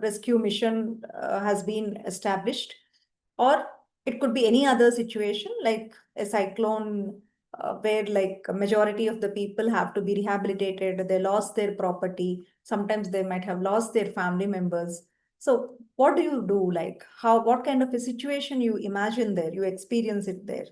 rescue mission has been established, or it could be any other situation like a cyclone where like a majority of the people have to be rehabilitated, they lost their property, sometimes they might have lost their family members. So what do you do? Like what kind of a situation you imagine there, you experience it there?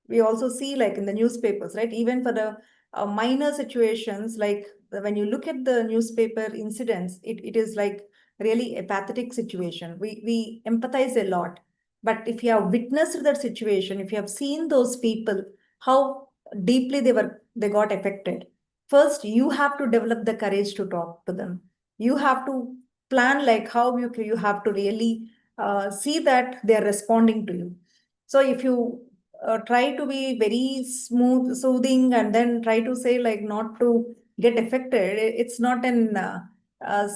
We also see like in the newspapers, right? Even for the minor situations, like when you look at the newspaper incidents, it is like really a pathetic situation. We empathize a lot. But if you have witnessed that situation, if you have seen those people, how deeply they got affected, first you have to develop the courage to talk to them. You have to plan like how you have to really see that they are responding to you. So if you try to be very smooth, soothing, and then try to say like not to get affected, it's not an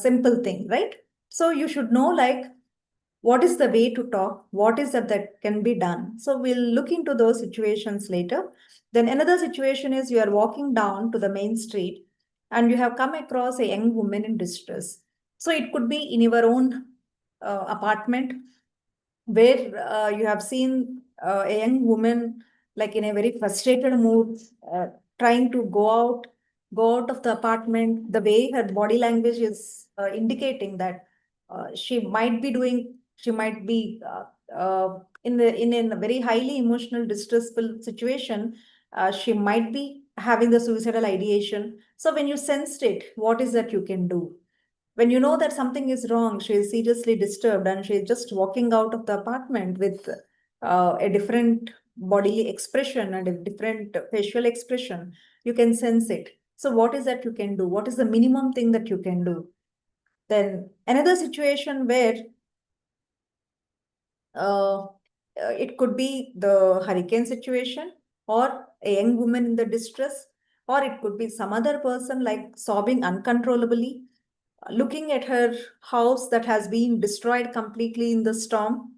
simple thing, right? So you should know like what is the way to talk, what is that can be done. So we'll look into those situations later. Then another situation is you are walking down to the main street and you have come across a young woman in distress. So it could be in your own apartment where you have seen a young woman like in a very frustrated mood, trying to go out of the apartment. The way her body language is indicating that she might be in a very highly emotional, distressful situation. She might be having the suicidal ideation. So when you sensed it, what is that you can do? When you know that something is wrong, she is seriously disturbed and she is just walking out of the apartment with a different bodily expression and a different facial expression, you can sense it. So what is that you can do? What is the minimum thing that you can do? Then another situation where uh, it could be the hurricane situation, or a young woman in the distress, or it could be some other person like sobbing uncontrollably, looking at her house that has been destroyed completely in the storm.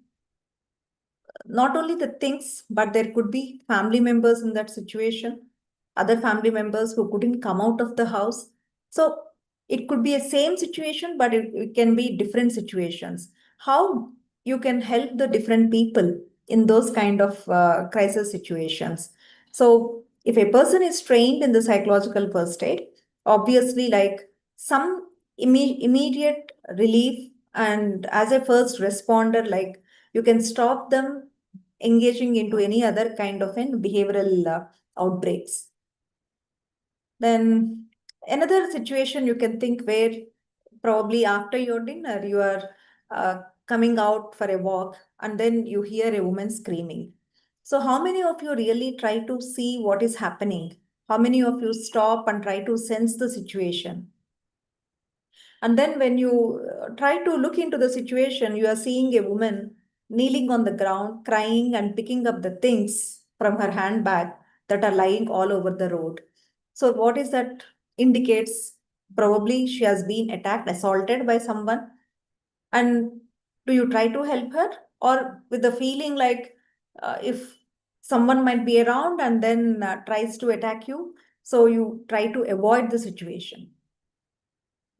Not only the things, but there could be family members in that situation, other family members who couldn't come out of the house. So it could be a same situation, but it can be different situations. How you can help the different people in those kind of crisis situations. So if a person is trained in the psychological first aid, obviously like some immediate relief, and as a first responder, like you can stop them engaging into any other kind of an behavioral outbreaks. Then another situation you can think where probably after your dinner you are coming out for a walk and then you hear a woman screaming. So how many of you really try to see what is happening? How many of you stop and try to sense the situation? And then when you try to look into the situation, you are seeing a woman kneeling on the ground, crying and picking up the things from her handbag that are lying all over the road. So what is that indicates? Probably she has been attacked, assaulted by someone. And do you try to help her? Or with the feeling like if someone might be around and then tries to attack you, so you try to avoid the situation?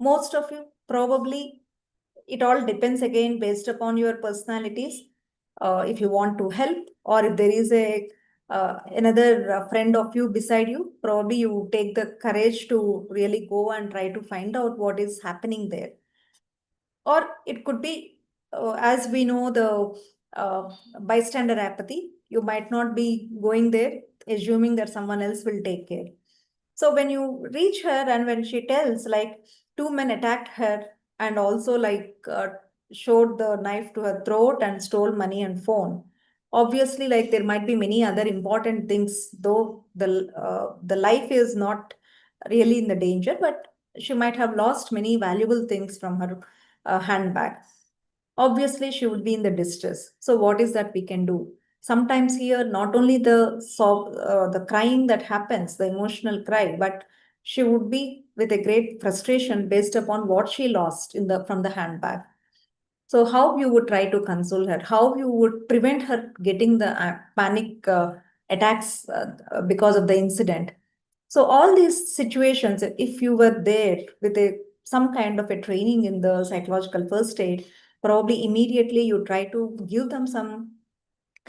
Most of you probably, it all depends again based upon your personalities. If you want to help, or if there is a another friend of you beside you, probably you take the courage to really go and try to find out what is happening there. Or it could be, as we know, the bystander apathy. You might not be going there assuming that someone else will take care. So when you reach her and when she tells like two men attacked her and also like showed the knife to her throat and stole money and phone. Obviously, like there might be many other important things, though the life is not really in the danger, but she might have lost many valuable things from her handbag. Obviously, she would be in the distress. So what is that we can do? Sometimes here, not only the crying that happens, the emotional cry, but she would be with a great frustration based upon what she lost in the from the handbag. So how you would try to console her? How you would prevent her getting the panic attacks because of the incident? So all these situations, if you were there with a some kind of a training in the psychological first aid, probably immediately you try to give them some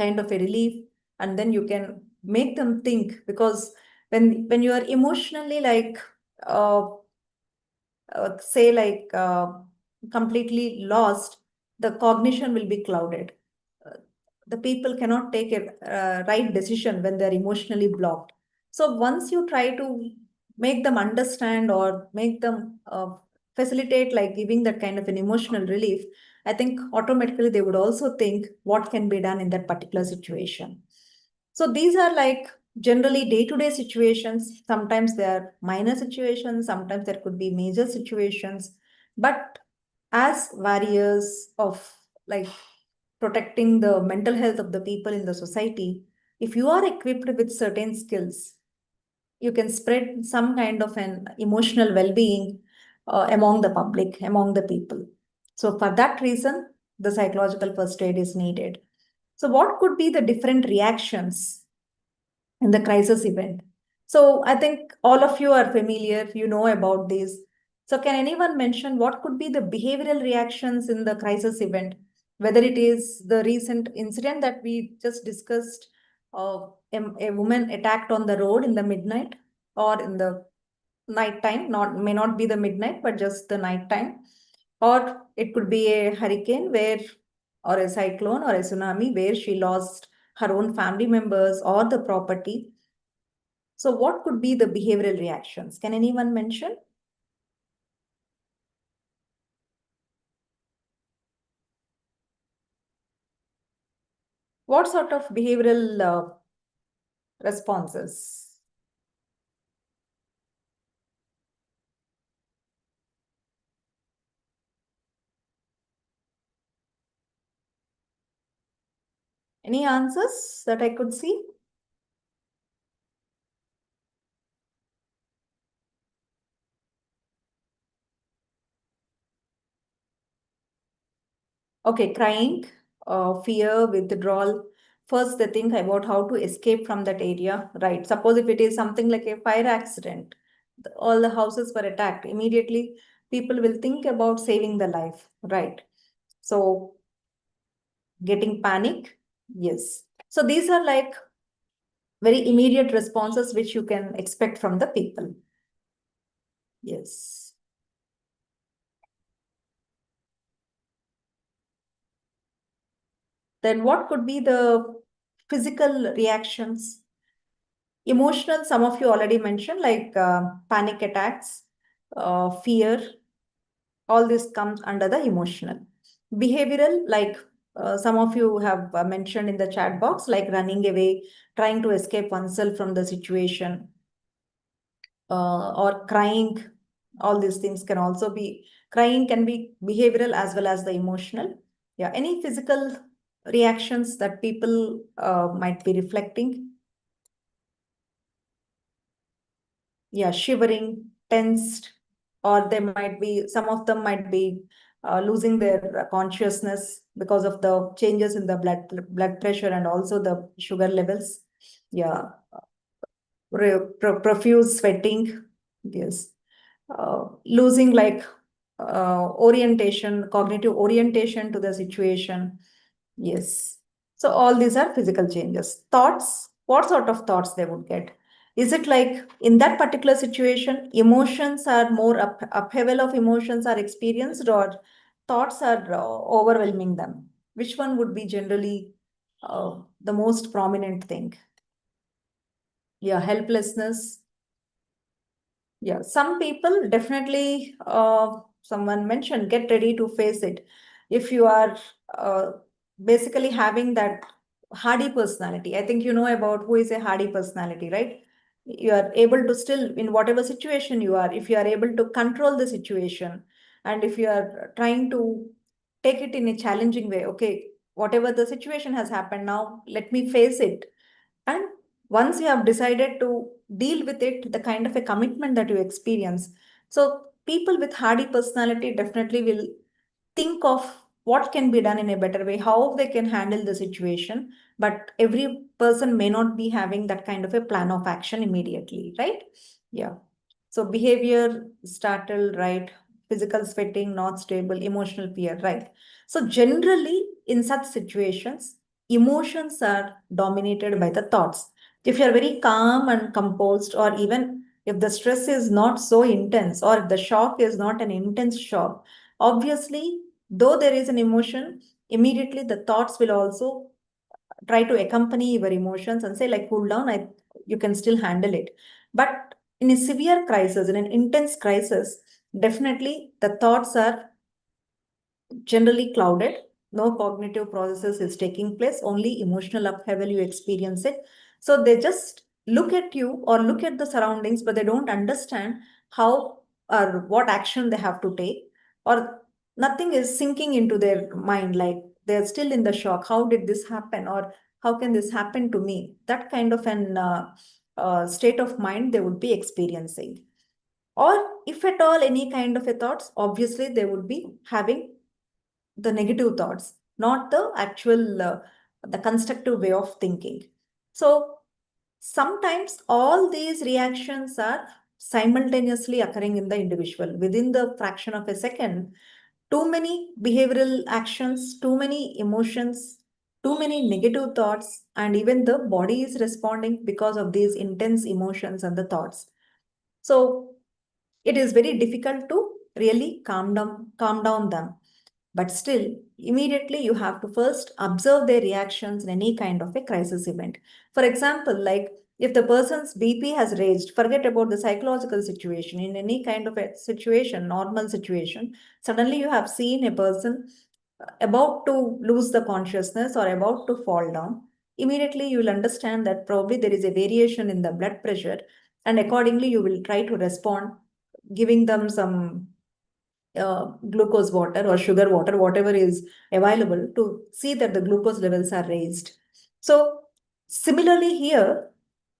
kind of a relief, and then you can make them think, because when you are emotionally like uh, say like completely lost, the cognition will be clouded. Uh, the people cannot take a right decision when they're emotionally blocked. So once you try to make them understand or make them facilitate like giving that kind of an emotional relief, I think automatically they would also think what can be done in that particular situation. So these are like generally day-to-day situations. Sometimes they are minor situations, sometimes there could be major situations. But as warriors of like protecting the mental health of the people in the society, if you are equipped with certain skills, you can spread some kind of an emotional well-being among the public, among the people. So for that reason, the psychological first aid is needed. So what could be the different reactions in the crisis event? So I think all of you are familiar, you know about this. So can anyone mention what could be the behavioral reactions in the crisis event? Whether it is the recent incident that we just discussed, a woman attacked on the road in the midnight or in the night time, not may not be the midnight, but just the night time. Or it could be a hurricane where, or a cyclone or a tsunami where she lost her own family members or the property. So what could be the behavioral reactions? Can anyone mention? What sort of behavioral responses? Any answers that I could see? Okay, crying, fear, withdrawal. First, they think about how to escape from that area, right? Suppose if it is something like a fire accident, all the houses were attacked. Immediately, people will think about saving the life, right? So, getting panic, yes. So, these are like very immediate responses which you can expect from the people. Yes. Then what could be the physical reactions? Emotional, some of you already mentioned, like panic attacks, fear, all this comes under the emotional. Behavioral, like some of you have mentioned in the chat box, like running away, trying to escape oneself from the situation, or crying. All these things can also be, crying can be behavioral as well as the emotional. Yeah, any physical reactions that people might be reflecting? Yeah, shivering, tensed, or they might be, some of them might be losing their consciousness because of the changes in the blood pressure and also the sugar levels. Yeah, profuse sweating. Yes, losing like orientation, cognitive orientation to the situation. Yes. So all these are physical changes. Thoughts, what sort of thoughts they would get? Is it like in that particular situation, emotions are more upheaval of emotions are experienced, or thoughts are overwhelming them? Which one would be generally the most prominent thing? Yeah, helplessness. Yeah, some people definitely, someone mentioned, get ready to face it. If you are basically having that hardy personality, I think you know about who is a hardy personality, right? You are able to still, in whatever situation you are, if you are able to control the situation, and if you are trying to take it in a challenging way, okay, whatever the situation has happened now, let me face it. And once you have decided to deal with it, the kind of a commitment that you experience. So people with hardy personality definitely will think of what can be done in a better way, how they can handle the situation. But every person may not be having that kind of a plan of action immediately, right? Yeah. So behavior, startle, right? physical sweating, not stable, emotional fear, right? So generally, in such situations, emotions are dominated by the thoughts. If you're very calm and composed, or even if the stress is not so intense, or if the shock is not an intense shock, obviously, though there is an emotion, immediately the thoughts will also try to accompany your emotions and say, like, cool down, you can still handle it. But in a severe crisis, in an intense crisis, definitely the thoughts are generally clouded. No cognitive processes is taking place, only emotional upheaval you experience it. So they just look at you or look at the surroundings, but they don't understand how or what action they have to take, or nothing is sinking into their mind. Like they're still in the shock. How did this happen? Or how can this happen to me? That kind of an state of mind they would be experiencing. Or if at all any kind of a thoughts, obviously they would be having the negative thoughts, not the actual, the constructive way of thinking. So sometimes all these reactions are simultaneously occurring in the individual within the fraction of a second. Too many behavioral actions, too many emotions, too many negative thoughts, and even the body is responding because of these intense emotions and the thoughts. So it is very difficult to really calm down them. But still, immediately you have to first observe their reactions in any kind of a crisis event. For example, like if the person's BP has raised, forget about the psychological situation. In any kind of a situation, normal situation, suddenly you have seen a person about to lose the consciousness or about to fall down. Immediately you will understand that probably there is a variation in the blood pressure, and accordingly you will try to respond, giving them some glucose water or sugar water, whatever is available, to see that the glucose levels are raised. So similarly here,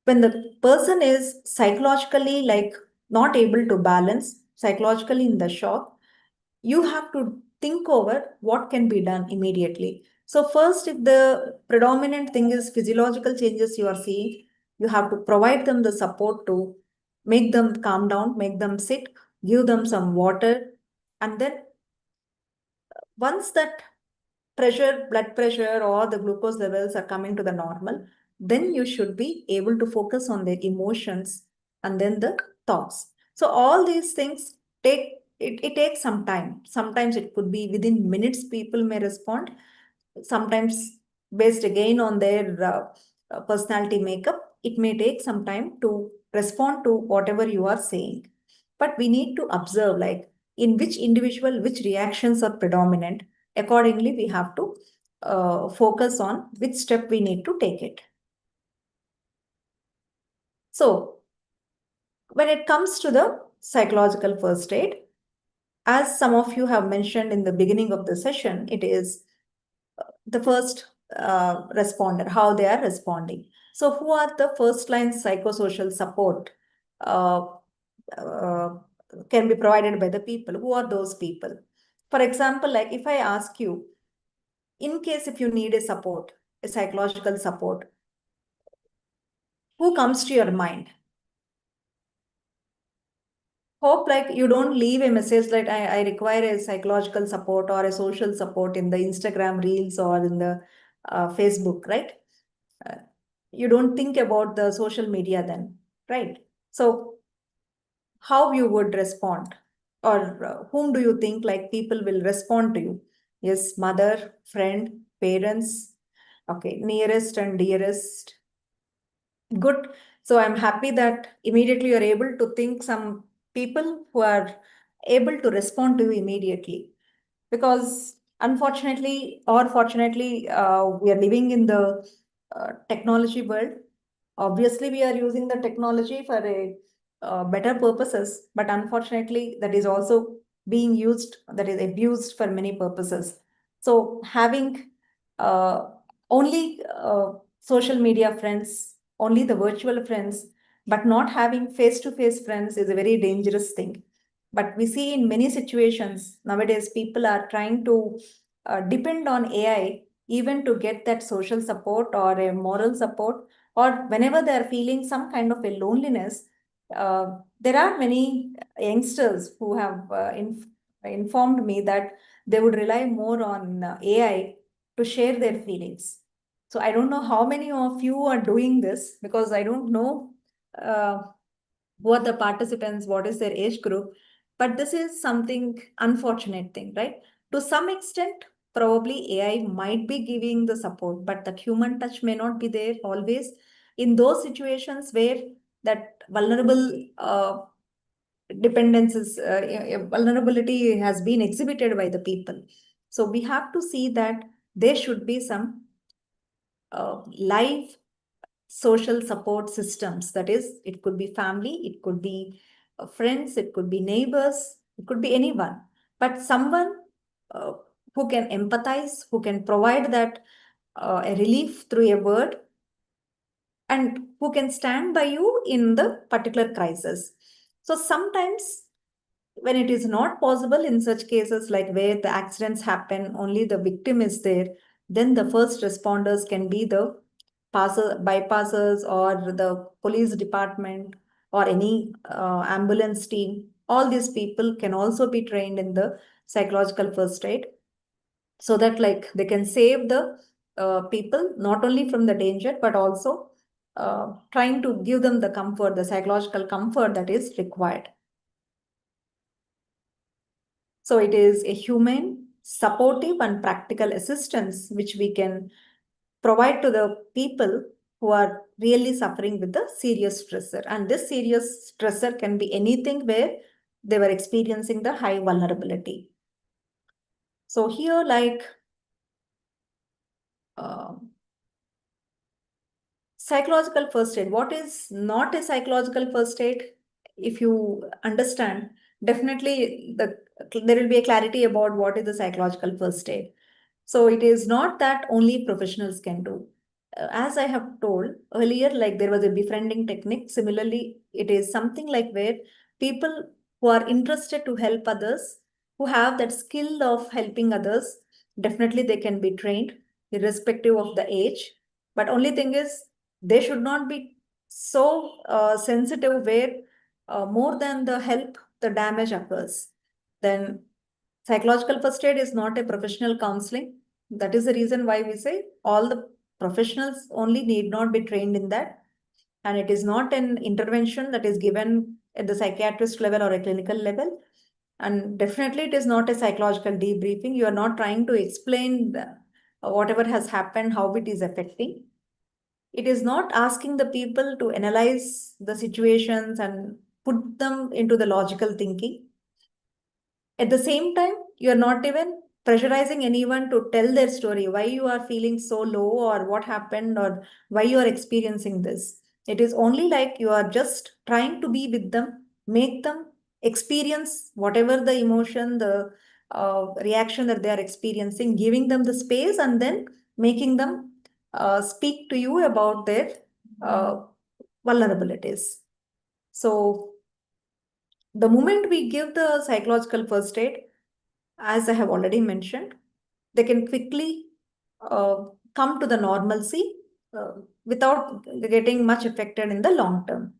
when the person is psychologically like not able to balance, psychologically in the shock, you have to think over what can be done immediately. So first, if the predominant thing is physiological changes you are seeing, you have to provide them the support to make them calm down, make them sit, give them some water, and then once that blood pressure or the glucose levels are coming to the normal, then you should be able to focus on the emotions and then the thoughts. So all these things it takes some time. Sometimes it could be within minutes people may respond. Sometimes based again on their personality makeup, it may take some time to respond to whatever you are saying. But we need to observe, like, in which individual, which reactions are predominant. Accordingly, we have to focus on which step we need to take it. So, when it comes to the psychological first aid, as some of you have mentioned in the beginning of the session, it is the first responder, how they are responding. So, who are the first line psychosocial support uh, uh, can be provided by the people? Who are those people? For example, like if I ask you, in case if you need a support, a psychological support, who comes to your mind? Hope like you don't leave a message like I require a psychological support or a social support in the Instagram reels or in the Facebook, right? Uh, you don't think about the social media then, right? So how you would respond, or whom do you think like people will respond to you? Yes, mother, friend, parents, okay, nearest and dearest. Good. So I'm happy that immediately you're able to think some people who are able to respond to you immediately. Because unfortunately or fortunately, we are living in the technology world. Obviously, we are using the technology for a better purposes, but unfortunately, that is also being used, that is abused for many purposes. So having uh, only social media friends, only the virtual friends, but not having face-to-face friends is a very dangerous thing. But we see in many situations nowadays, people are trying to depend on AI even to get that social support or a moral support, or whenever they are feeling some kind of a loneliness. There are many youngsters who have informed me that they would rely more on AI to share their feelings. So I don't know how many of you are doing this, because I don't know uh, who are the participants, what is their age group, but this is something unfortunate thing, right? To some extent, probably AI might be giving the support, but that human touch may not be there always in those situations where that vulnerable dependencies, vulnerability has been exhibited by the people. So we have to see that there should be some live social support systems. That is, it could be family, it could be friends, it could be neighbors, it could be anyone, but someone uh, who can empathize, who can provide that a relief through a word, and who can stand by you in the particular crisis. So sometimes when it is not possible in such cases, like where the accidents happen, only the victim is there, then the first responders can be the bypassers or the police department or any ambulance team. All these people can also be trained in the psychological first aid, so that like they can save the people not only from the danger, but also trying to give them the comfort, the psychological comfort that is required. So it is a humane, supportive, and practical assistance which we can provide to the people who are really suffering with the serious stressor. And this serious stressor can be anything where they were experiencing the high vulnerability. So here, like uh, psychological first aid. What is not a psychological first aid? If you understand, definitely there will be a clarity about what is the psychological first aid. So it is not that only professionals can do. As I have told earlier, like there was a befriending technique. Similarly, it is something like where people who are interested to help others, who have that skill of helping others, definitely they can be trained irrespective of the age. But only thing is, they should not be so sensitive where more than the help, the damage occurs. Then psychological first aid is not a professional counseling. That is the reason why we say all the professionals only need not be trained in that. And it is not an intervention that is given at the psychiatrist level or a clinical level. And definitely it is not a psychological debriefing. You are not trying to explain whatever has happened, how it is affecting. It is not asking the people to analyze the situations and put them into the logical thinking. At the same time, you are not even pressurizing anyone to tell their story, why you are feeling so low or what happened or why you are experiencing this. It is only like you are just trying to be with them, make them experience whatever the emotion, the reaction that they are experiencing, giving them the space, and then making them speak to you about their uh, vulnerabilities. So the moment we give the psychological first aid, as I have already mentioned, they can quickly come to the normalcy uh, without getting much affected in the long term.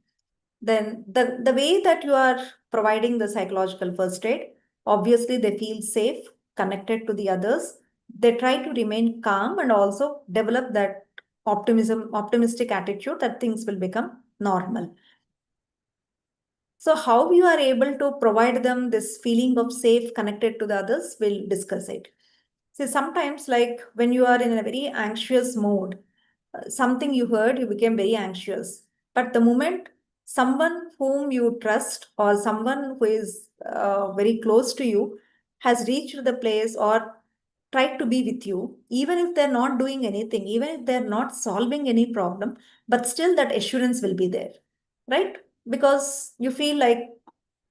Then the way that you are providing the psychological first aid, obviously they feel safe, connected to the others. They try to remain calm and also develop that optimistic attitude that things will become normal. So how you are able to provide them this feeling of safe, connected to the others, we'll discuss it. See, sometimes like when you are in a very anxious mode, something you heard, you became very anxious. But the moment someone whom you trust or someone who is very close to you has reached the place or tried to be with you, even if they're not doing anything, even if they're not solving any problem, but still that assurance will be there, right? Because you feel like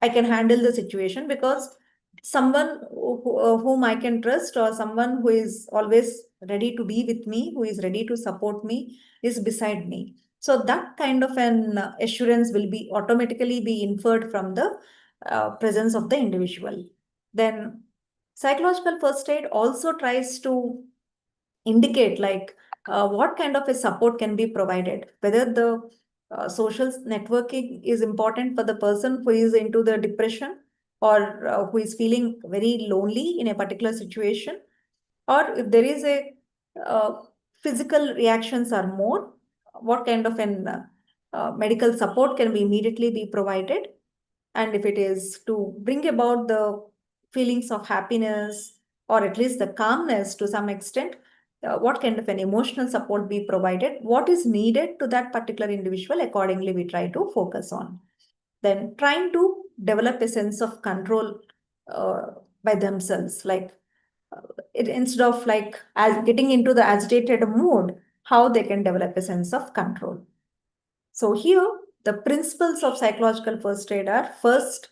I can handle the situation because someone whom I can trust or someone who is always ready to be with me, who is ready to support me, is beside me. So that kind of an assurance will be automatically be inferred from the presence of the individual. Then psychological first aid also tries to indicate like what kind of a support can be provided, whether the social networking is important for the person who is into the depression, or who is feeling very lonely in a particular situation, or if there is a physical reactions are more, what kind of an medical support can be immediately be provided? And if it is to bring about the feelings of happiness or at least the calmness to some extent, what kind of an emotional support be provided? What is needed to that particular individual? Accordingly, we try to focus on. Then trying to develop a sense of control uh, by themselves, like instead of like as getting into the agitated mood, how they can develop a sense of control. So here, the principles of psychological first aid are: first,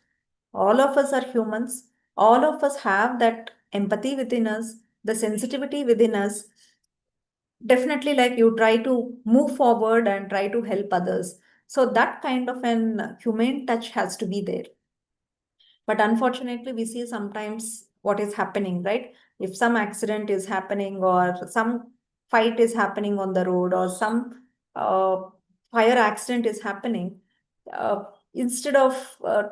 all of us are humans. All of us have that empathy within us, the sensitivity within us. Definitely, like you try to move forward and try to help others. So that kind of an humane touch has to be there. But unfortunately, we see sometimes what is happening, right? If some accident is happening or some fight is happening on the road or some uh, fire accident is happening, uh, instead of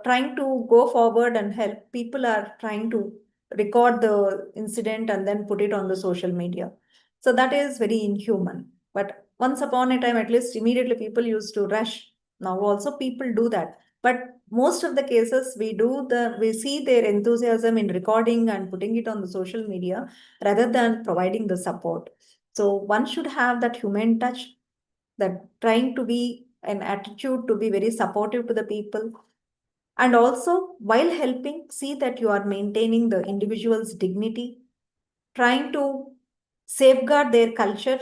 trying to go forward and help, people are trying to record the incident and then put it on the social media. So that is very inhuman. But once upon a time, at least immediately people used to rush. Now also people do that. But most of the cases we see their enthusiasm in recording and putting it on the social media rather than providing the support. So one should have that human touch, that trying to be an attitude to be very supportive to the people, and also while helping, see that you are maintaining the individual's dignity, trying to safeguard their culture,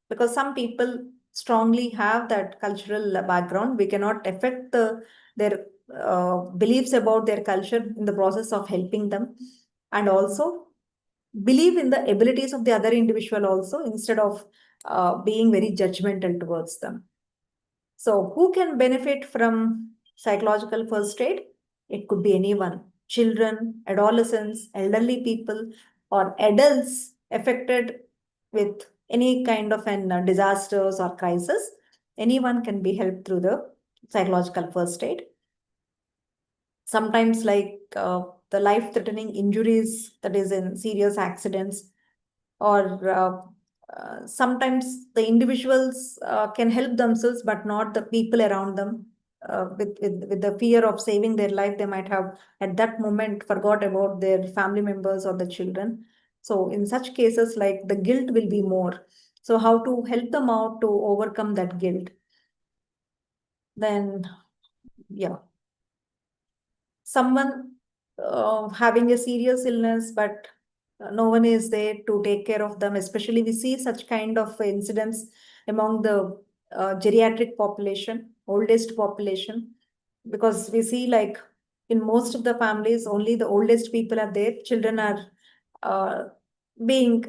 because some people strongly have that cultural background. We cannot affect their beliefs about their culture in the process of helping them, and also believe in the abilities of the other individual also, instead of being very judgmental towards them. So who can benefit from psychological first aid? It could be anyone: children, adolescents, elderly people, or adults affected with any kind of an disasters or crisis. Anyone can be helped through the psychological first aid. Sometimes, like the life-threatening injuries, that is in serious accidents, or sometimes the individuals can help themselves but not the people around them. With the fear of saving their life, they might have at that moment forgot about their family members or the children. So in such cases, like the guilt will be more. So how to help them out to overcome that guilt? Then, yeah, someone having a serious illness, but no one is there to take care of them. Especially, we see such kind of incidents among the geriatric population, oldest population, because we see like in most of the families, only the oldest people are there. Children are uh, being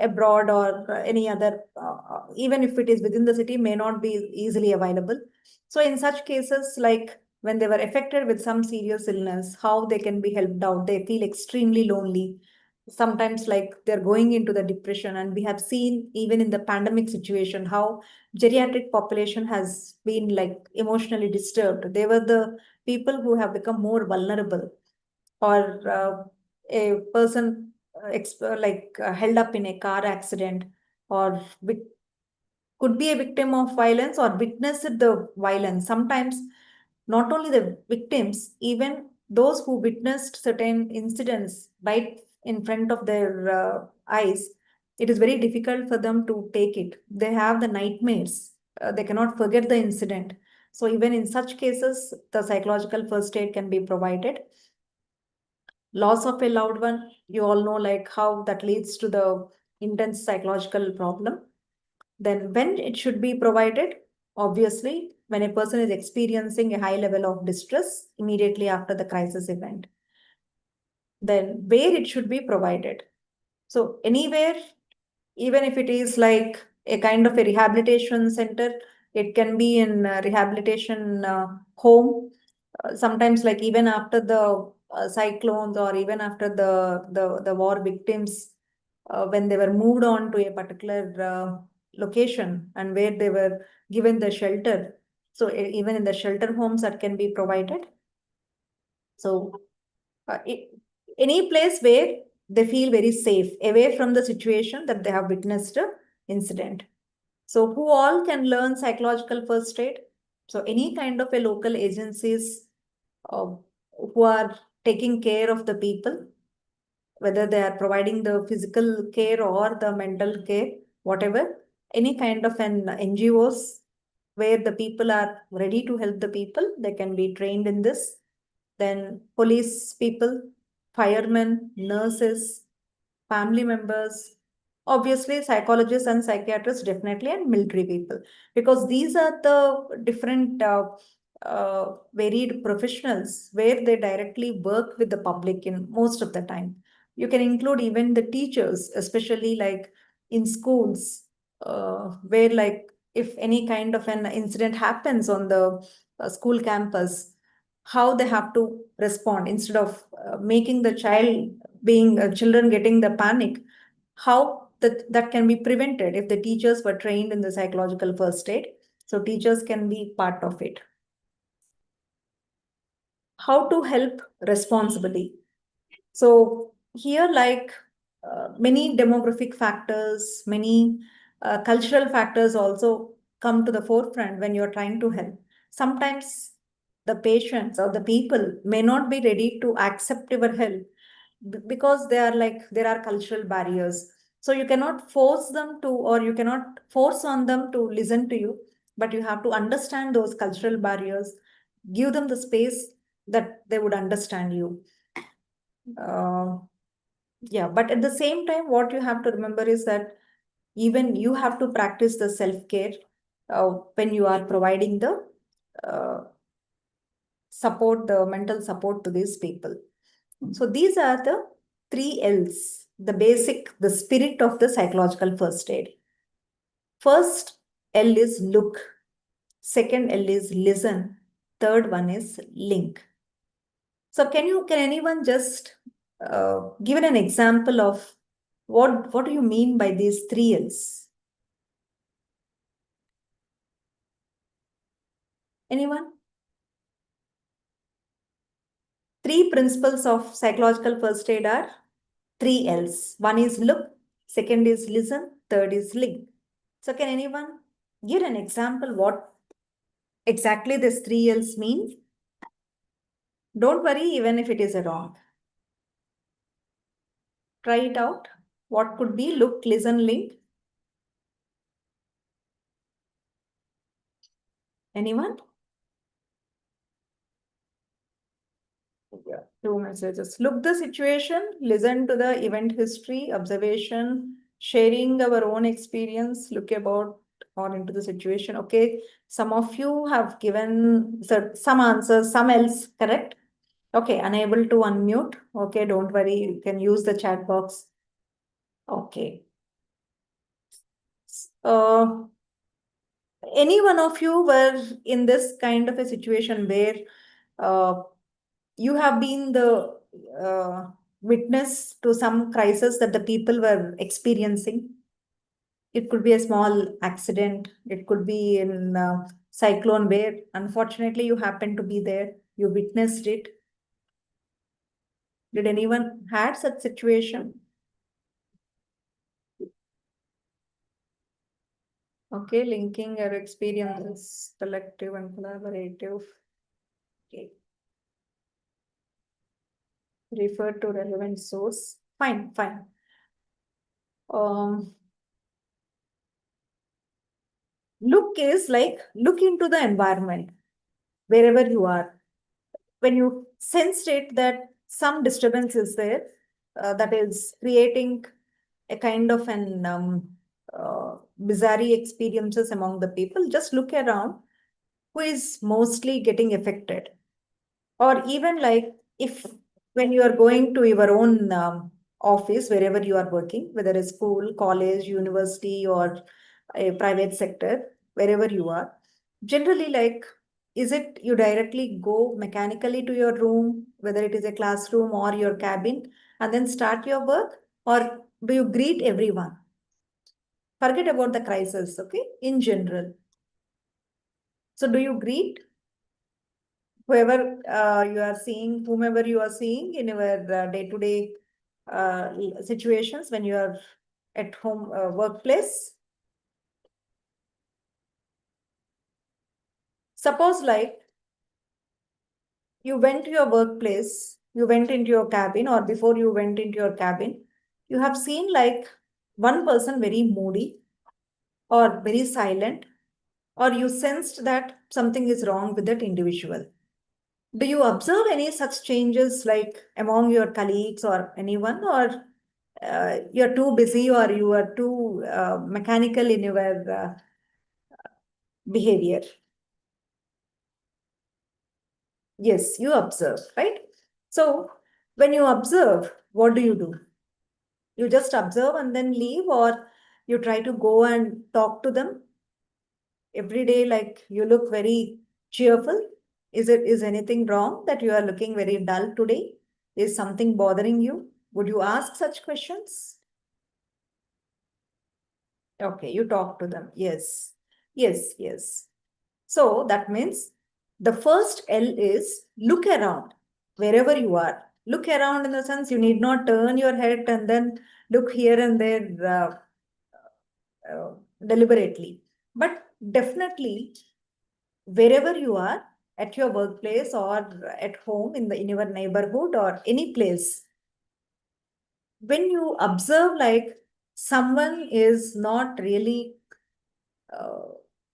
abroad or any other, even if it is within the city, may not be easily available. So in such cases, like when they were affected with some serious illness, how they can be helped out? They feel extremely lonely. Sometimes, like they're going into the depression, and we have seen even in the pandemic situation how geriatric population has been like emotionally disturbed. They were the people who have become more vulnerable, or a person held up in a car accident, or could be a victim of violence or witnessed the violence. Sometimes not only the victims, even those who witnessed certain incidents right in front of their eyes, it is very difficult for them to take it. They have the nightmares. They cannot forget the incident. So even in such cases, the psychological first aid can be provided. Loss of a loved one, you all know like how that leads to the intense psychological problem. Then when it should be provided? Obviously, when a person is experiencing a high level of distress immediately after the crisis event. Then where it should be provided? So anywhere, even if it is like a kind of a rehabilitation center, it can be in a rehabilitation home. Sometimes, like even after the cyclones, or even after the war victims, when they were moved on to a particular location and where they were given the shelter. So even in the shelter homes that can be provided. So, uh, it, any place where they feel very safe, away from the situation that they have witnessed a incident. So, who all can learn psychological first aid? So, any kind of a local agencies uh, who are taking care of the people, whether they are providing the physical care or the mental care, whatever, any kind of an NGOs where the people are ready to help the people, they can be trained in this. Then police people, firemen, nurses, family members, obviously psychologists and psychiatrists, definitely, and military people, because these are the different varied professionals where they directly work with the public in most of the time. You can include even the teachers, especially like in schools, where like if any kind of an incident happens on the school campus, how they have to respond instead of making the child being children getting the panic, how that can be prevented if the teachers were trained in the psychological first aid. So teachers can be part of it. How to help responsibly. So here, like many demographic factors, many cultural factors also come to the forefront when you're trying to help. Sometimes the patients or the people may not be ready to accept your help because they are like there are cultural barriers. So you cannot force them to, or you cannot force on them to listen to you, but you have to understand those cultural barriers, give them the space that they would understand you. uh, yeah, but at the same time, what you have to remember is that even you have to practice the self-care when you are providing the uh, support, the mental support to these people. So these are the three L's, the basic, the spirit of the psychological first aid. First L is look, second L is listen, third one is link. So can anyone just give an example of what do you mean by these three L's? Anyone? Three principles of psychological first aid are three L's. One is look, second is listen, third is link. So can anyone give an example what exactly these three L's mean? Don't worry, even if it is a wrong. Try it out. What could be look, listen, link? Anyone? Yeah, two messages. Look the situation, listen to the event history, observation, sharing our own experience, look about or into the situation. Okay, some of you have given some answers, some else, correct? Okay, unable to unmute. Okay, don't worry, you can use the chat box. Okay. Uh, any one of you were in this kind of a situation where uh, you have been the witness to some crisis that the people were experiencing. It could be a small accident. It could be in cyclone where unfortunately you happened to be there. You witnessed it. Did anyone had such situation? Okay, linking your experiences, collective and collaborative. Okay. Refer to relevant source. Fine, fine. Um, look is like look into the environment wherever you are. When you sense it that some disturbance is there, that is creating a kind of an bizarre experiences among the people, just look around who is mostly getting affected. Or even like if when you are going to your own office, wherever you are working, whether it's school, college, university, or a private sector, wherever you are, generally like, is it you directly go mechanically to your room, whether it is a classroom or your cabin, and then start your work, or do you greet everyone? Forget about the crisis, okay, in general. So do you greet? whoever you are seeing, whomever you are seeing in your day-to-day situations when you are at home, workplace. Suppose like you went to your workplace, you went into your cabin, or before you went into your cabin, you have seen like one person very moody or very silent, or you sensed that something is wrong with that individual. Do you observe any such changes like among your colleagues or anyone, or you're too busy or you are too mechanical in your behavior? Yes, you observe, right? So when you observe, what do you do? You just observe and then leave, or you try to go and talk to them every day, like you look very cheerful. Is anything wrong that you are looking very dull today? Is something bothering you? Would you ask such questions? Okay, you talk to them. Yes, yes, yes. So that means the first L is look around wherever you are. Look around in the sense you need not turn your head and then look here and there deliberately. But definitely, wherever you are, at your workplace or at home, in your neighborhood or any place, when you observe like someone is not really uh,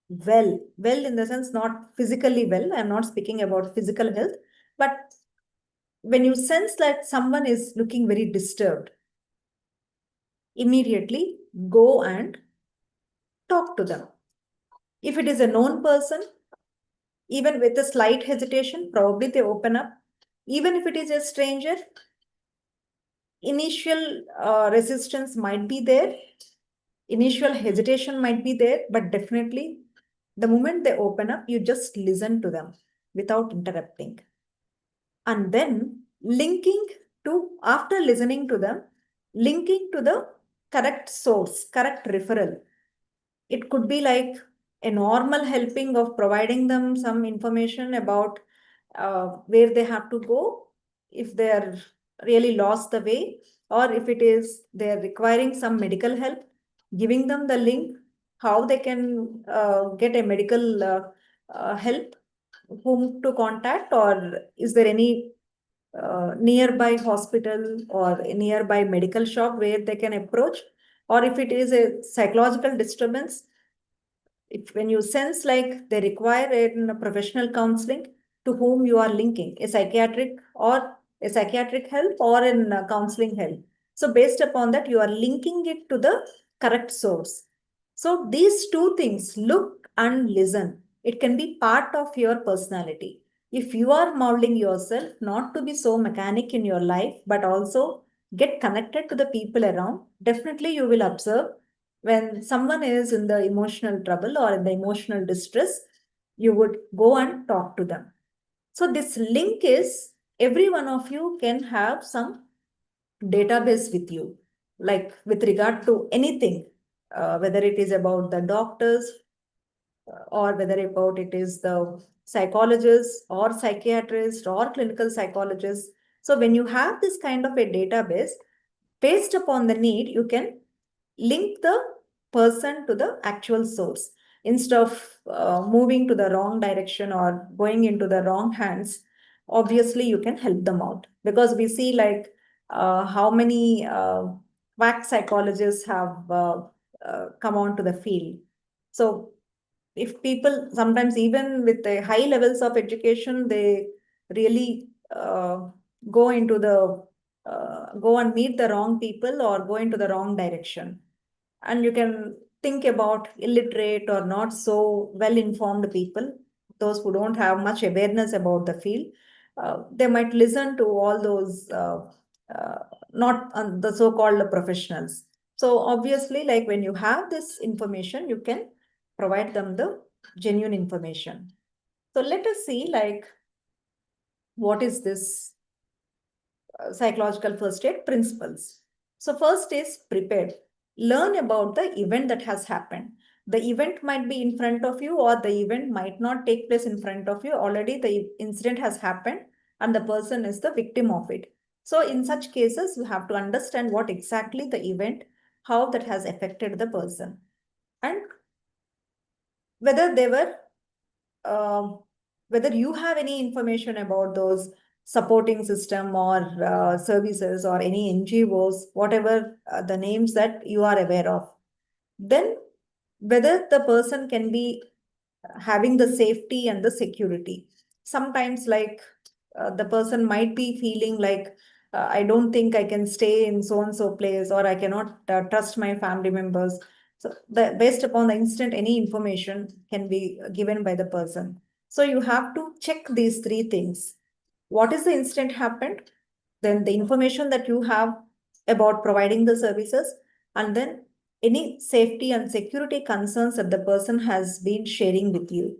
well in the sense not physically well, I'm not speaking about physical health, but when you sense that someone is looking very disturbed, immediately go and talk to them. If it is a known person, even with a slight hesitation, probably they open up. Even if it is a stranger, initial resistance might be there, initial hesitation might be there, but definitely the moment they open up, you just listen to them without interrupting. And then linking to, after listening to them, linking to the correct source, correct referral. It could be like a normal helping of providing them some information about where they have to go if they are really lost the way, or if it is they're requiring some medical help, giving them the link how they can get a medical help, whom to contact, or is there any nearby hospital or a nearby medical shop where they can approach, or if it is a psychological disturbance, if when you sense like they require a professional counseling, to whom you are linking, a psychiatric or a psychiatric help or in counseling help. So based upon that, you are linking it to the correct source. So these two things, look and listen, it can be part of your personality. If you are molding yourself not to be so mechanic in your life, but also get connected to the people around, definitely you will observe when someone is in the emotional trouble or in the emotional distress, you would go and talk to them. So this link is every one of you can have some database with you, like with regard to anything, whether it is about the doctors or whether about it is the psychologist or psychiatrist or clinical psychologist. So when you have this kind of a database, based upon the need, you can link the person to the actual source instead of moving to the wrong direction or going into the wrong hands. Obviously you can help them out, because we see like how many quack psychologists have come onto the field. So if people sometimes, even with the high levels of education, they really go into the go and meet the wrong people or go into the wrong direction. And you can think about illiterate or not so well informed people, those who don't have much awareness about the field. They might listen to all those uh, not the so-called professionals. So obviously, like when you have this information, you can provide them the genuine information. So let us see like what is this psychological first aid principles. So first is prepared. Learn about the event that has happened. The event might be in front of you, or the event might not take place in front of you. Already the incident has happened and the person is the victim of it. So in such cases, you have to understand what exactly the event, how that has affected the person, and whether they were, um, whether you have any information about those supporting system or services or any NGOs, whatever the names that you are aware of. Then whether the person can be having the safety and the security. Sometimes like the person might be feeling like, I don't think I can stay in so and so place, or I cannot trust my family members. So based upon the instant, any information can be given by the person. So you have to check these three things. What is the incident happened? Then the information that you have about providing the services, and then any safety and security concerns that the person has been sharing with you.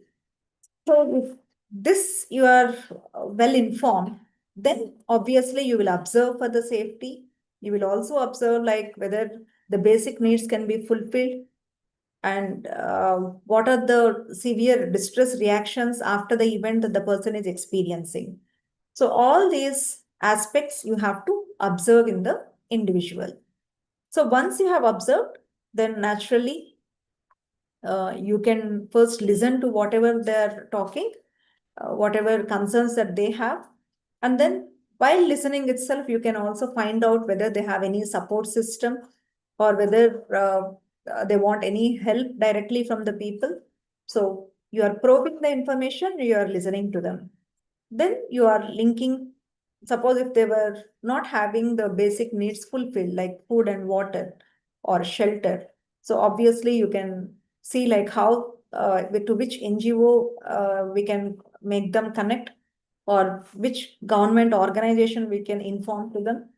So if this you are well informed, then obviously you will observe for the safety. You will also observe like whether the basic needs can be fulfilled, and what are the severe distress reactions after the event that the person is experiencing. So all these aspects you have to observe in the individual. So once you have observed, then naturally you can first listen to whatever they're talking, whatever concerns that they have. And then while listening itself, you can also find out whether they have any support system, or whether they want any help directly from the people. So you are probing the information, you are listening to them. Then you are linking, suppose if they were not having the basic needs fulfilled, like food and water or shelter. So obviously you can see like how to which NGO we can make them connect, or which government organization we can inform to them.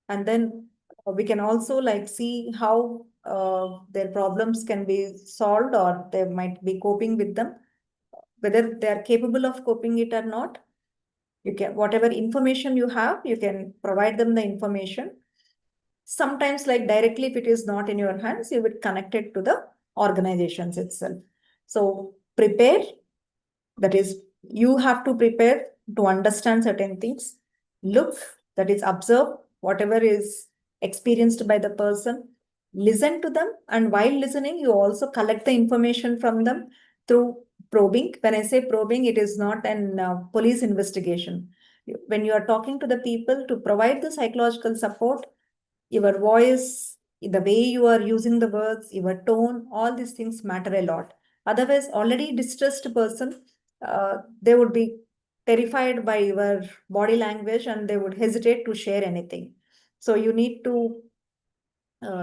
And then we can also like see how their problems can be solved, or they might be coping with them, whether they are capable of coping it or not. You can, whatever information you have, you can provide them the information. Sometimes like directly, if it is not in your hands, you would connect it to the organizations itself. So prepare, that is, you have to prepare to understand certain things. Look, that is, observe whatever is experienced by the person. Listen to them, and while listening, you also collect the information from them through probing. When I say probing, it is not an police investigation. When you are talking to the people to provide the psychological support, your voice, the way you are using the words, your tone, all these things matter a lot. Otherwise, already distressed person, they would be terrified by your body language and they would hesitate to share anything. So you need to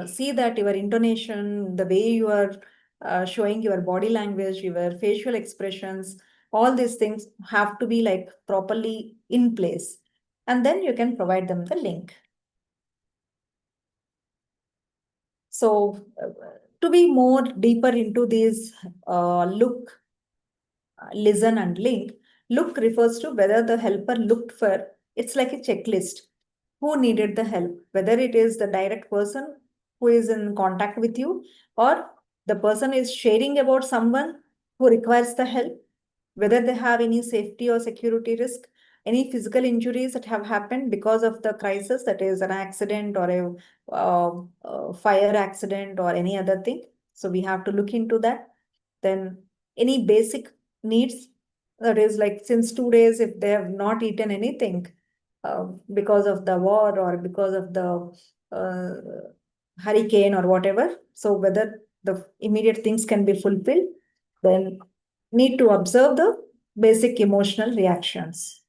see that your intonation, the way you are showing your body language, your facial expressions, all these things have to be like properly in place. And then you can provide them the link. So to be more deeper into these look, listen and link, look refers to whether the helper looked for, it's like a checklist. Who needed the help? Whether it is the direct person who is in contact with you, or the person is sharing about someone who requires the help, whether they have any safety or security risk, any physical injuries that have happened because of the crisis, that is an accident or a fire accident or any other thing. So we have to look into that. Then any basic needs, that is like since 2 days, if they have not eaten anything because of the war or because of the hurricane or whatever. So whether the immediate things can be fulfilled, then need to observe the basic emotional reactions.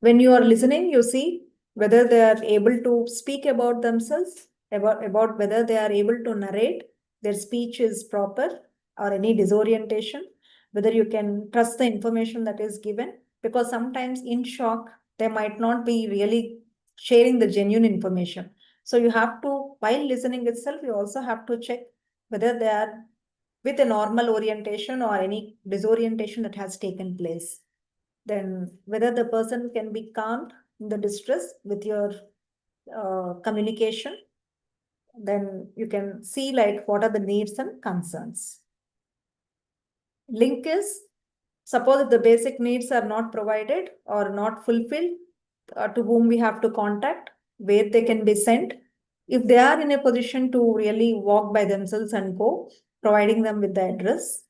When you are listening, you see whether they are able to speak about themselves, about whether they are able to narrate, their speech is proper, or any disorientation, whether you can trust the information that is given, because sometimes in shock, they might not be really sharing the genuine information. So you have to, while listening itself, you also have to check whether they are with a normal orientation or any disorientation that has taken place. Then whether the person can be calmed in the distress with your communication. then you can see like what are the needs and concerns. Link is, suppose if the basic needs are not provided or not fulfilled, to whom we have to contact, where they can be sent. If they are in a position to really walk by themselves and go, providing them with the address,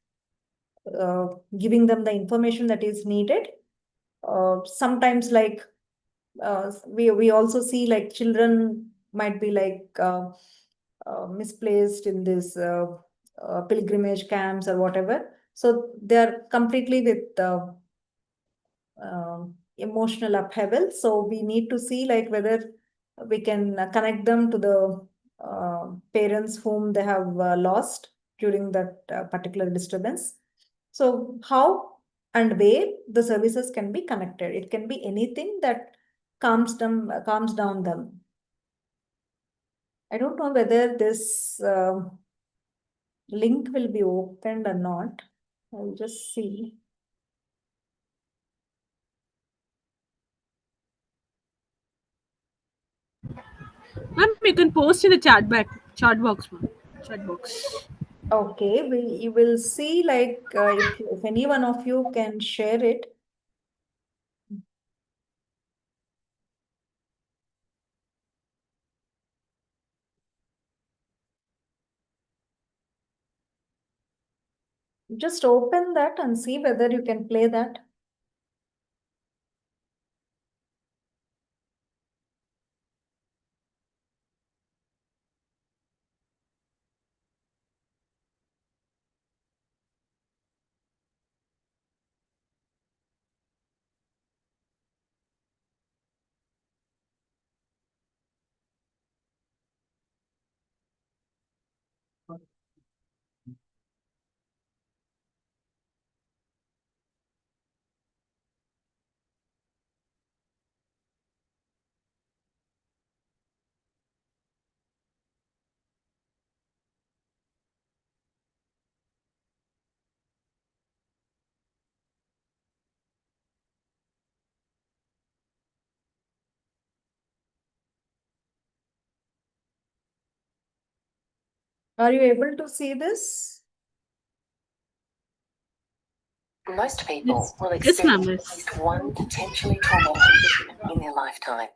giving them the information that is needed. Sometimes like we also see like children might be like misplaced in this pilgrimage camps or whatever. So they are completely with emotional upheaval. So we need to see like whether we can connect them to the parents whom they have lost during that particular disturbance. So how and where the services can be connected. It can be anything that calms down them. I don't know whether this link will be opened or not. I'll just see. Ma'am, you can post in the chat box, ma'am. Chat box. Okay, you will see like if any one of you can share it. Just open that and see whether you can play that. Are you able to see this? Most people will Yes, ma'am. experience at least one potentially traumatic event in their lifetime.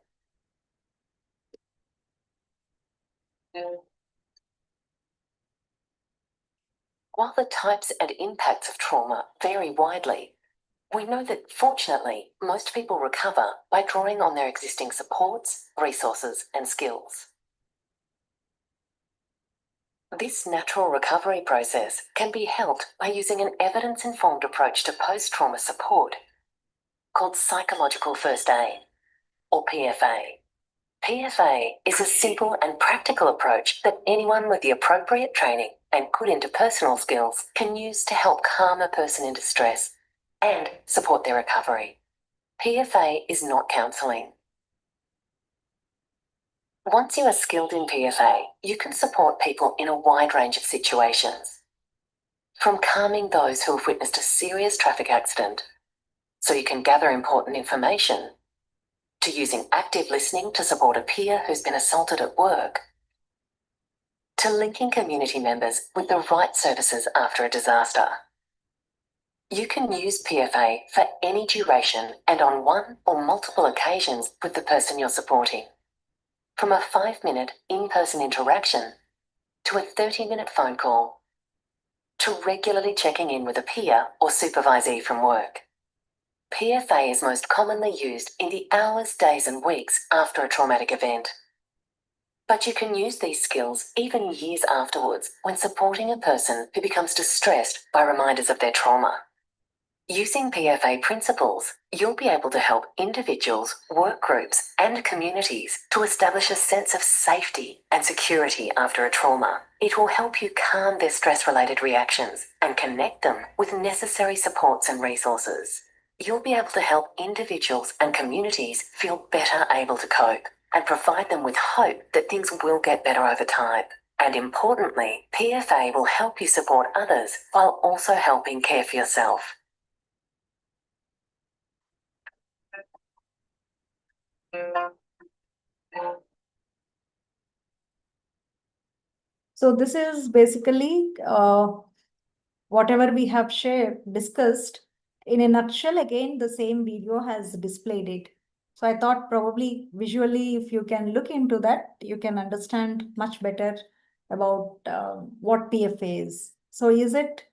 While the types and impacts of trauma vary widely, we know that fortunately most people recover by drawing on their existing supports, resources, and skills. This natural recovery process can be helped by using an evidence-informed approach to post-trauma support called psychological first aid, or PFA. PFA is a simple and practical approach that anyone with the appropriate training and good interpersonal skills can use to help calm a person in distress and support their recovery. PFA is not counselling. Once you are skilled in PFA, you can support people in a wide range of situations. From calming those who have witnessed a serious traffic accident, so you can gather important information, to using active listening to support a peer who's been assaulted at work, to linking community members with the right services after a disaster. You can use PFA for any duration and on one or multiple occasions with the person you're supporting. From a 5-minute in-person interaction to a 30-minute phone call to regularly checking in with a peer or supervisee from work. PFA is most commonly used in the hours, days and weeks after a traumatic event. But you can use these skills even years afterwards when supporting a person who becomes distressed by reminders of their trauma. Using PFA principles, you'll be able to help individuals, work groups, and communities to establish a sense of safety and security after a trauma. It will help you calm their stress-related reactions and connect them with necessary supports and resources. You'll be able to help individuals and communities feel better able to cope and provide them with hope that things will get better over time. And importantly, PFA will help you support others while also helping care for yourself. So this is basically whatever we have discussed. In a nutshell, again, the same video has displayed it. So I thought probably visually, if you can look into that, you can understand much better about what PFA is. So is it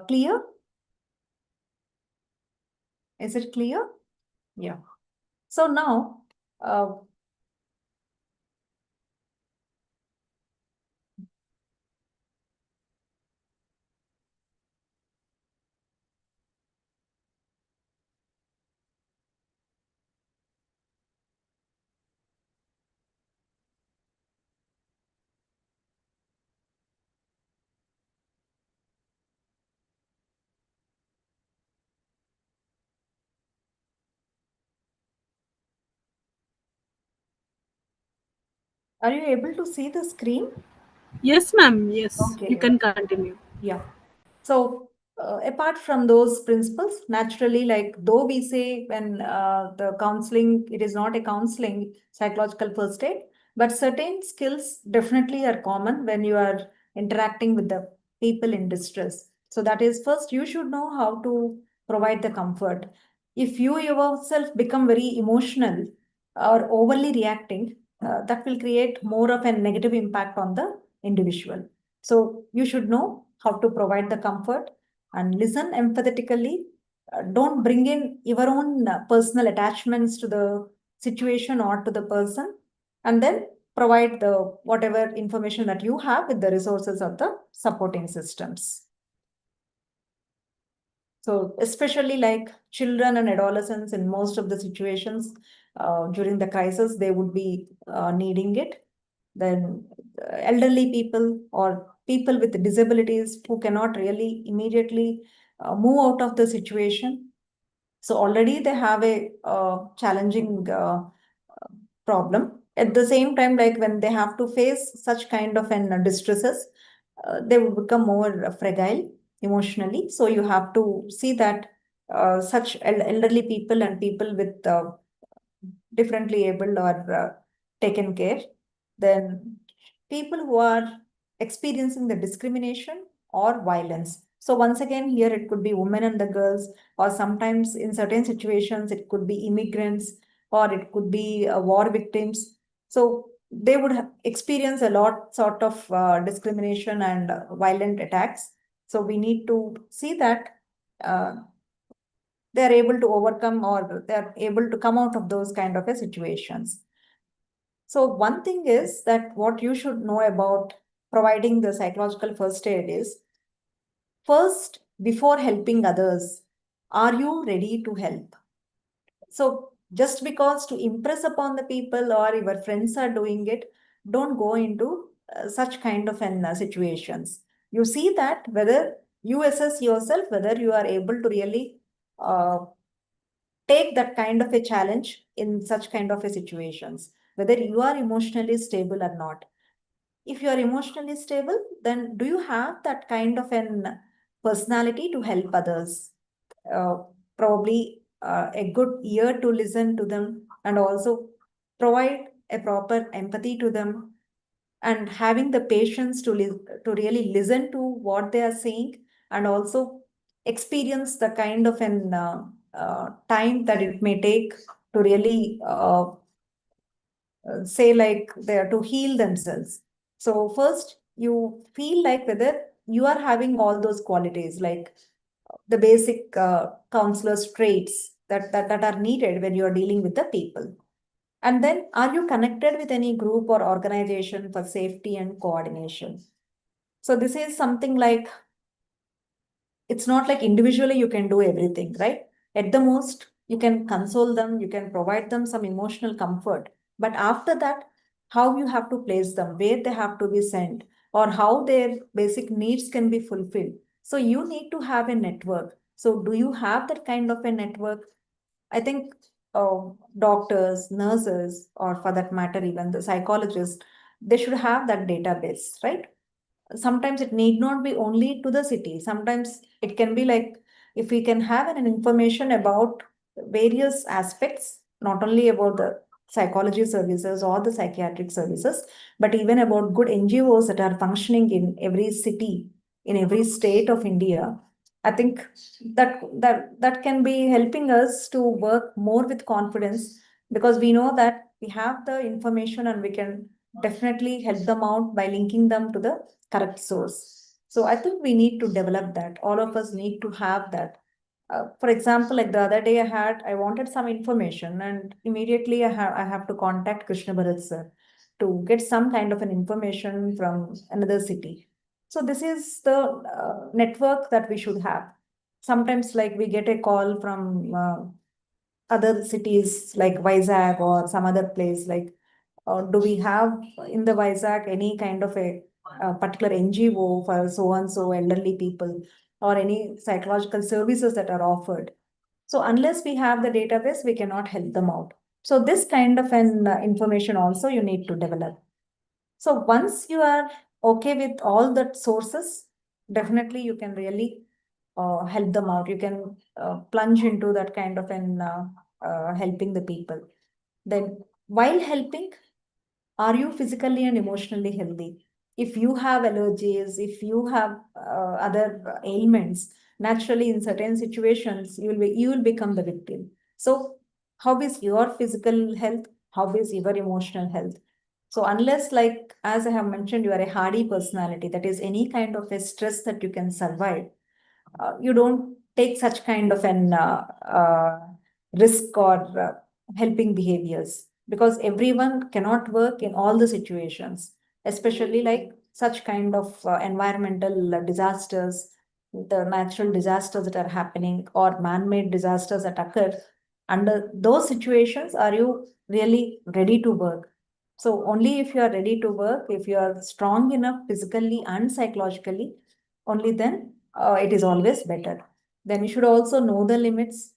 clear? Is it clear? Yeah. So now, are you able to see the screen? Yes, ma'am. Yes, you Okay. can continue. Yeah. So apart from those principles, naturally, like though we say when the counseling, it is not a counseling, psychological first aid, but certain skills definitely are common when you are interacting with the people in distress. So that is first, you should know how to provide the comfort. If you yourself become very emotional or overly reacting, that will create more of a negative impact on the individual. So you should know how to provide the comfort and listen empathetically. Don't bring in your own personal attachments to the situation or to the person, and then provide the whatever information that you have with the resources of the supporting systems. So especially like children and adolescents in most of the situations during the crisis, they would be needing it. Then elderly people or people with disabilities who cannot really immediately move out of the situation. So already they have a challenging problem. At the same time, like when they have to face such kind of an distresses, they will become more fragile emotionally. So you have to see that such elderly people and people with differently able or taken care. Then people who are experiencing the discrimination or violence. So once again, here it could be women and the girls, or sometimes in certain situations, it could be immigrants, or it could be war victims. So they would experience a lot sort of discrimination and violent attacks. So we need to see that uh, they are able to overcome or they are able to come out of those kind of a situations. So one thing is that what you should know about providing the psychological first aid is first, before helping others, are you ready to help? So just because to impress upon the people or your friends are doing it, don't go into such kind of an situations. You see that whether you assess yourself, whether you are able to really uh, take that kind of a challenge in such kind of a situations, whether you are emotionally stable or not. If you are emotionally stable, then do you have that kind of an personality to help others? Uh, Probably a good ear to listen to them and also provide a proper empathy to them, and having the patience to really listen to what they are saying, and also experience the kind of an time that it may take to really say like they are to heal themselves. So first you feel like whether you are having all those qualities, like the basic counselor's traits that are needed when you are dealing with the people. And then, are you connected with any group or organization for safety and coordination? So this is something like, it's not like individually you can do everything, right? At the most, you can console them, you can provide them some emotional comfort. But after that, how you have to place them, where they have to be sent, or how their basic needs can be fulfilled. So you need to have a network. So do you have that kind of a network? I think doctors, nurses, or for that matter, even the psychologists, they should have that database, right? Sometimes it need not be only to the city. Sometimes it can be like if we can have an information about various aspects, not only about the psychology services or the psychiatric services, but even about good NGOs that are functioning in every city, in every state of India. I think that can be helping us to work more with confidence, because we know that we have the information and we can definitely help them out by linking them to the correct source. So I think we need to develop that. All of us need to have that. For example, like the other day I wanted some information, and immediately I have to contact Krishna Bharat sir to get some kind of an information from another city. So this is the network that we should have. Sometimes like we get a call from other cities like Vizag or some other place, like do we have in the Vizag any kind of a particular NGO for so and so elderly people, or any psychological services that are offered? So unless we have the database, we cannot help them out. So this kind of an information also you need to develop. So once you are okay with all the sources, definitely you can really help them out. You can plunge into that kind of an helping the people. Then while helping, are you physically and emotionally healthy? If you have allergies, if you have other ailments, naturally in certain situations you will become the victim. So how is your physical health? How is your emotional health? So unless, like as I have mentioned, you are a hardy personality, that is any kind of a stress that you can survive, you don't take such kind of an risk or helping behaviors, because everyone cannot work in all the situations, especially like such kind of environmental disasters, the natural disasters that are happening, or man-made disasters that occur. Under those situations, are you really ready to work? So only if you are ready to work, if you are strong enough physically and psychologically, only then it is always better. Then you should also know the limits.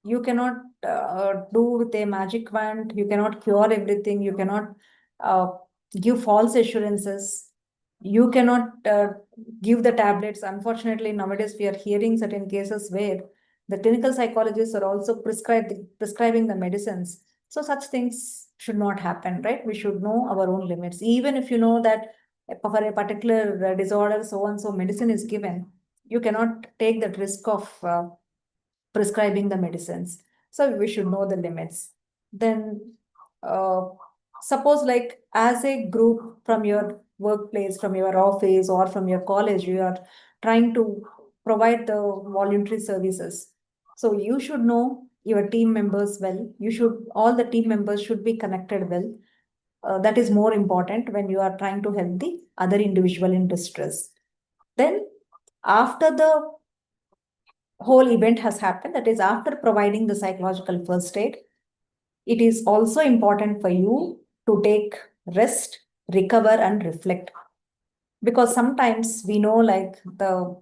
You cannot do with a magic wand. You cannot cure everything. You cannot uh, give false assurances. You cannot give the tablets. Unfortunately, nowadays we are hearing certain cases where the clinical psychologists are also prescribing the medicines. So such things should not happen, right? We should know our own limits. Even if you know that for a particular disorder, so and so medicine is given, you cannot take that risk of prescribing the medicines. So we should know the limits. Then uh, suppose like as a group from your workplace, from your office or from your college, you are trying to provide the voluntary services. So you should know your team members well. All the team members should be connected well. That is more important when you are trying to help the other individual in distress. Then after the whole event has happened, that is after providing the psychological first aid, it is also important for you to take rest, recover and reflect. Because sometimes we know like the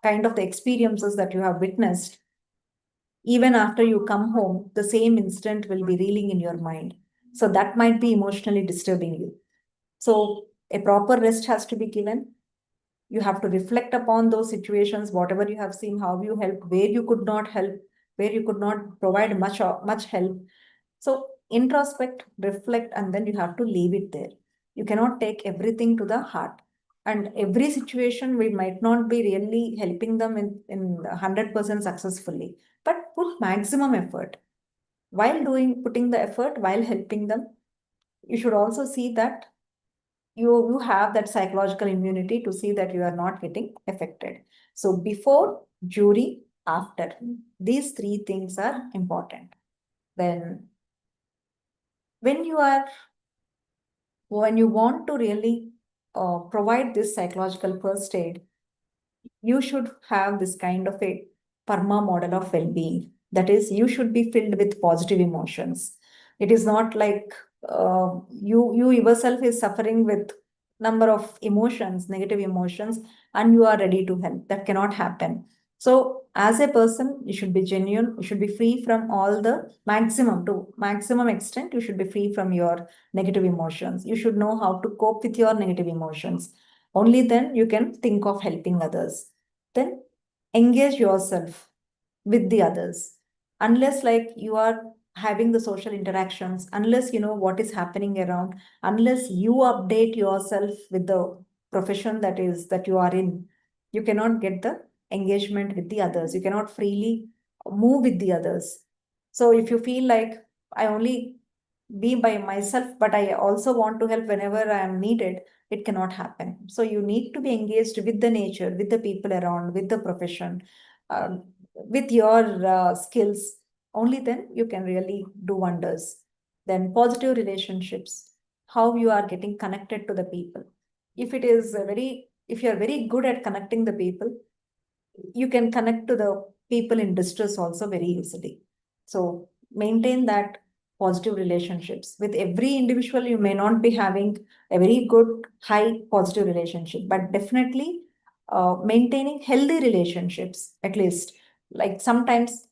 kind of the experiences that you have witnessed, even after you come home, the same incident will be reeling in your mind. So that might be emotionally disturbing you. So a proper rest has to be given. You have to reflect upon those situations, whatever you have seen, how you helped, where you could not help, where you could not provide much help. So introspect, reflect, and then you have to leave it there. You cannot take everything to the heart. And every situation we might not be really helping them in 100% successfully, but put maximum effort. While putting the effort, while helping them, you should also see that you have that psychological immunity to see that you are not getting affected. So before, during, after, these three things are important. Then when you want to really provide this psychological first aid, you should have this kind of a PARMA model of well-being. That is, you should be filled with positive emotions. It is not like you yourself is suffering with number of emotions, negative emotions, and you are ready to help. That cannot happen. So as a person, you should be genuine. You should be free from all the maximum extent. You should be free from your negative emotions. You should know how to cope with your negative emotions. Only then you can think of helping others. Then engage yourself with the others. Unless like you are having the social interactions, unless you know what is happening around, unless you update yourself with the profession that you are in, you cannot get the engagement with the others. You cannot freely move with the others. So if you feel like I only be by myself, but I also want to help whenever I am needed, it cannot happen. So you need to be engaged with the nature, with the people around, with the profession, with your skills. Only then you can really do wonders. Then positive relationships, how you are getting connected to the people. If you are very good at connecting the people, you can connect to the people in distress also very easily. So maintain that positive relationships. With every individual, you may not be having a very good, high positive relationship, but definitely maintaining healthy relationships, at least. Like sometimes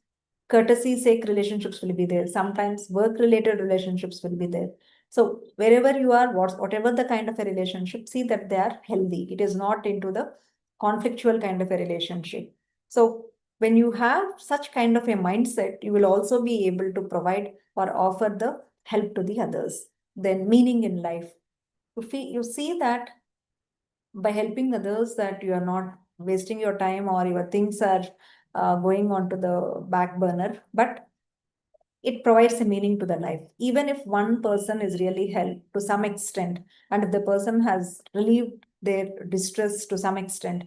courtesy sake relationships will be there, sometimes work related relationships will be there. So wherever you are, whatever the kind of a relationship, see that they are healthy. It is not into the conflictual kind of a relationship. So when you have such kind of a mindset, you will also be able to provide or offer the help to the others. Then meaning in life. You see that by helping others, that you are not wasting your time or your things are going on to the back burner, but it provides a meaning to the life. Even if one person is really helped to some extent, and if the person has relieved their distress to some extent,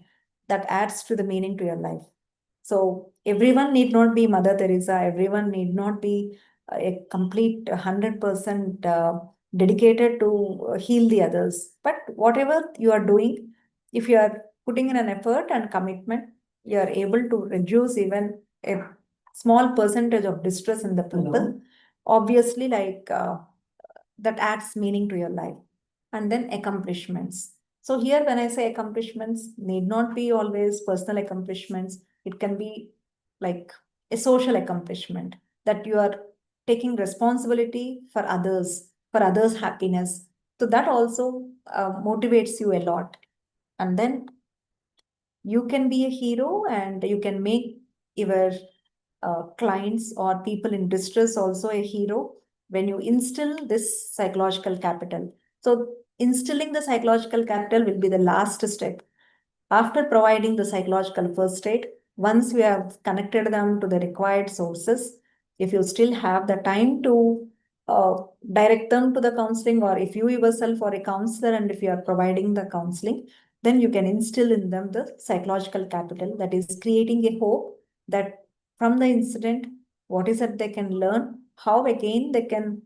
that adds to the meaning to your life. So everyone need not be Mother Teresa. Everyone need not be a complete 100% dedicated to heal the others. But whatever you are doing, if you are putting in an effort and commitment, you are able to reduce even a small percentage of distress in the people. Obviously, that adds meaning to your life. And then accomplishments. So here, when I say accomplishments, need not be always personal accomplishments. It can be like a social accomplishment, that you are taking responsibility for others' happiness. So that also motivates you a lot. And then you can be a hero, and you can make your clients or people in distress also a hero when you instill this psychological capital. So instilling the psychological capital will be the last step. After providing the psychological first aid, once you have connected them to the required sources, if you still have the time to direct them to the counseling, or if you yourself are a counselor and if you are providing the counseling, then you can instill in them the psychological capital, that is creating a hope that from the incident, what is it they can learn, how again they can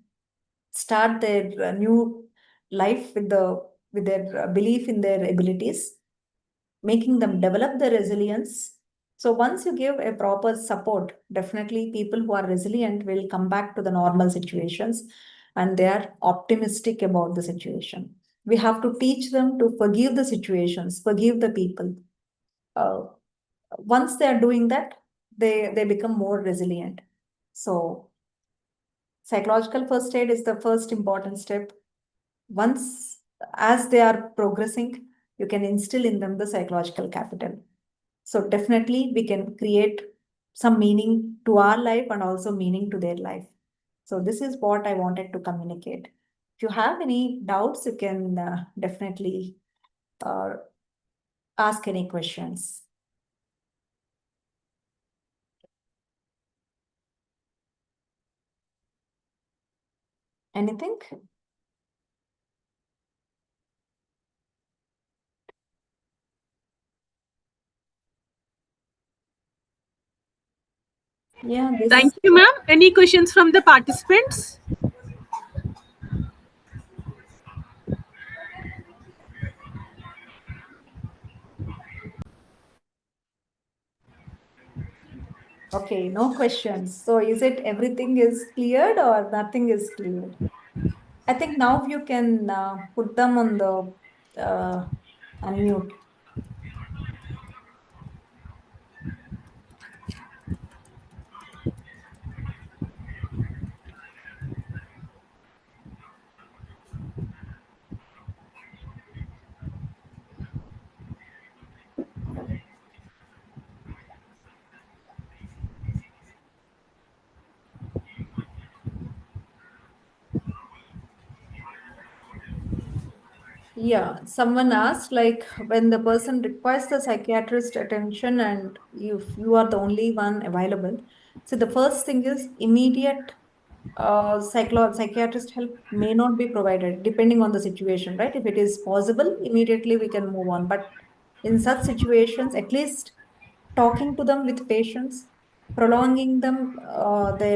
start their new life with their belief in their abilities, making them develop the resilience. So once you give a proper support, definitely people who are resilient will come back to the normal situations, and they are optimistic about the situation. We have to teach them to forgive the situations, forgive the people. Uh, Once they are doing that, they become more resilient. So psychological first aid is the first important step. Once, as they are progressing, you can instill in them the psychological capital. So definitely we can create some meaning to our life and also meaning to their life. So this is what I wanted to communicate. If you have any doubts, you can definitely uh, ask any questions. Anything? Yeah, Thank you, ma'am. Any questions from the participants? Okay, no questions. So is it everything is cleared or nothing is cleared? I think now you can put them on the unmute. Yeah, someone asked, like, when the person requires the psychiatrist attention and if you are the only one available. So the first thing is immediate psychiatrist help may not be provided depending on the situation, right? If it is possible, immediately we can move on. But in such situations, at least talking to them with patience, prolonging them their